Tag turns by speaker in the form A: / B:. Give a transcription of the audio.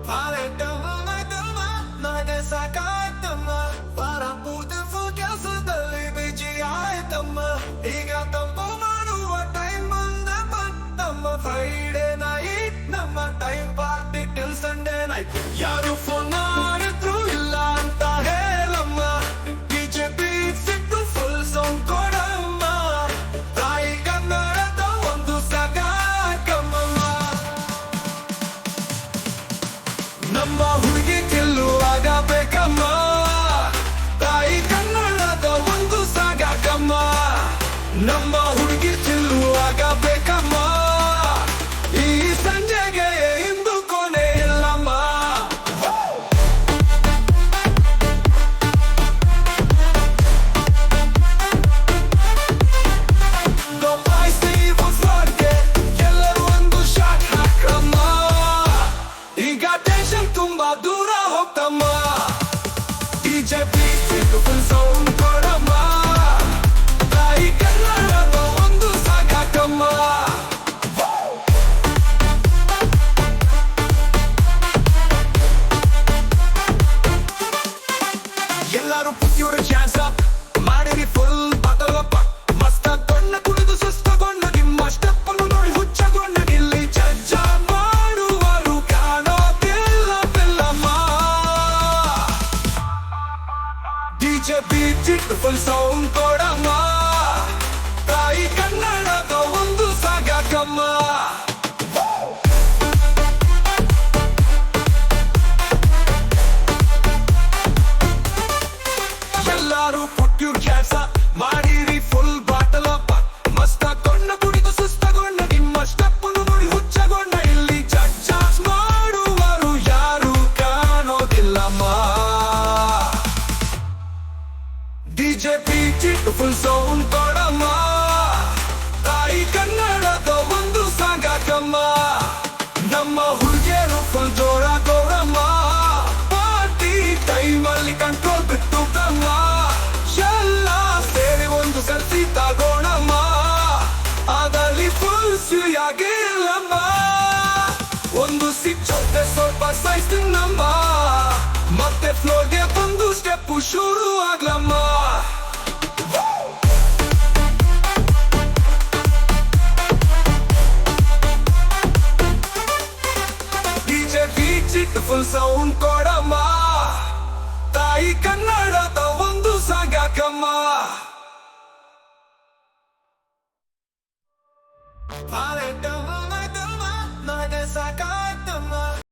A: ಬಾಳೆಟಮ್ಮ ನನಗೆ ಸಾಕಾಯ್ತಮ್ಮ ವಾರ ಪೂರ್ತಿ ಫುಲ್ ಕೆಲಸದಲ್ಲಿ ಬಿಜಿ ಆಯ್ತಮ್ಮ ಈಗ ತಪ್ಪು ಮಾಡುವ ಟೈಮ್ ಬಂತಮ್ಮ ಫ್ರೈಡೆ ನೈಟ್ ನಮ್ಮ time party till Sunday night ಯಾರು ಫೋನ್ ಮಾಡಿದ್ರು ಇಲ್ಲ ಅಂತ ಹೇಳಮ್ಮ ಬಿಜೆಪಿ ಸಿಟ್ಟು ಫುಲ್ ಸೌಂಡ್ ಕೊಡಮ್ಮ ತಾಯಿ ಕನ್ನಡದ ಒಂದು ಸಾಕಾಯ್ತಮ್ಮ ನಮ್ಮ ಹುಡುಗಿ ಗೆಲ್ಲುವಾಗ ಬೇಕಮ್ಮ ತಾಯಿ ಕನ್ನಡದ ಒಂದು ಸಾಗಾಕಮ್ಮ ನಮ್ಮ ಹುಡುಗಿ ಗೆಲ್ಲುವಾಗ ಬೇಕಮ್ಮ ಈ ಸಂಜೆಗೆ ಇಂದು ಕೊನೆ ಇಲ್ಲಮ್ಮ ದೊಂಬಾಯಿಸಿ ಹೊಸಗೆ ಎಲ್ಲರೂ ಒಂದು ಶಾಟ್ ಹಾಕಮ್ಮ ಈಗ ಟೆನ್ಷನ್ ತುಂಬಾ ದೂರ ಹೋಗ್ತಮ್ಮ ಬಿಜೆಪಿ ಫುಲ್ ಸೌಂಡ್ ಕೊಡಮ್ಮ ತಾಯಿ ಕನ್ನಡದ ಒಂದು ಸಾಗಾಕಮ್ಮ ಎಲ್ಲರೂ ಪುತ್ತಿಯವರ ಚಾನ್ಸ್ ಅಪ್ ಮಾಡಿರಿ ಫುಲ್ ಬದಲಪ್ಪ ಮಸ್ತಗೊಂಡ ಕುಡಿದು ಸುಸ್ತಗೊಂಡ ನಿಮ್ಮ ಸ್ಟೆಪ್ಪನ್ನು ನೋಡಿ ಹುಚ್ಚಗೊಂಡ ಇಲ್ಲಿ ಜಜ್ಜ ಮಾಡುವರು ಕಾಣೋದಿಲ್ಲ ಬೆಲ್ಲಮ್ಮ ಬಿಜೆಪಿ ಚಿಟ್ಟು ಫುಲ್ ಸೌಂಡ್ ಕೊಡಮ್ಮ ತಾಯಿ ಕನ್ನಡದ ಒಂದು ಸಾಗಾಕಮ್ಮ ಎಲ್ಲರೂ ಪುಟ್ಟಿಯವ್ರ ಕೆಲಸ ಮಾಡಿರಿ ಫುಲ್ ಬಾಟಲಪ್ಪ ಮಸ್ತಗೊಂಡ ಕುಡಿದು ಸುಸ್ತಗೊಂಡ ನಿಮ್ಮ ಸ್ಟೆಪ್ಪನ್ನು ನೋಡಿ ಹುಚ್ಚಗೊಂಡ ಇಲ್ಲಿ ಜಡ್ಜ ಮಾಡುವರು ಯಾರು ಕಾಣೋದಿಲ್ಲಮ್ಮ ಬಿಜೆಪಿ ಚಿಟ್ಟು ಫುಲ್ ಸೌಂಡ್ ಕೊಡಮ್ಮ ತಾಯಿ ಕನ್ನಡದ ಒಂದು ಸಾಗಾಕಮ್ಮ ನಮ್ಮ ಹುಡುಗಿಯರು ಫುಲ್ ಜೋರ ಗೌರಮ್ಮ ಪಾರ್ಟಿ ಟೈಮಲ್ಲಿ ಕಂಟ್ರೋಲ್ ಬಿಟ್ಟು ತಮ್ಮ ಎಲ್ಲ ಸೇರಿ ಒಂದು ಸೆಲ್ಫಿ ತಗೋಣಮ್ಮ ಅದಲ್ಲಿ ಫುಲ್ ಸಿಯಾಗಿಲ್ಲಮ್ಮ ಒಂದು ಸಿಚ್ಚೊತ್ತೆ ಸ್ವಲ್ಪ ಸೈಜ್ ತಿನ್ನಮ್ಮ ಮತ್ತೆ ಫ್ಲೋರ್ಗೆ ಒಂದು ಸ್ಟೆಪ್ ಶುರು ಆಗ್ಲಮ್ಮ ಬಿಜೆಪಿ ಚಿಟ್ಟು ಫುಲ್ ಸೌಂಡ್ ಕೊಡಮ್ಮ ತಾಯಿ ಕನ್ನಡದ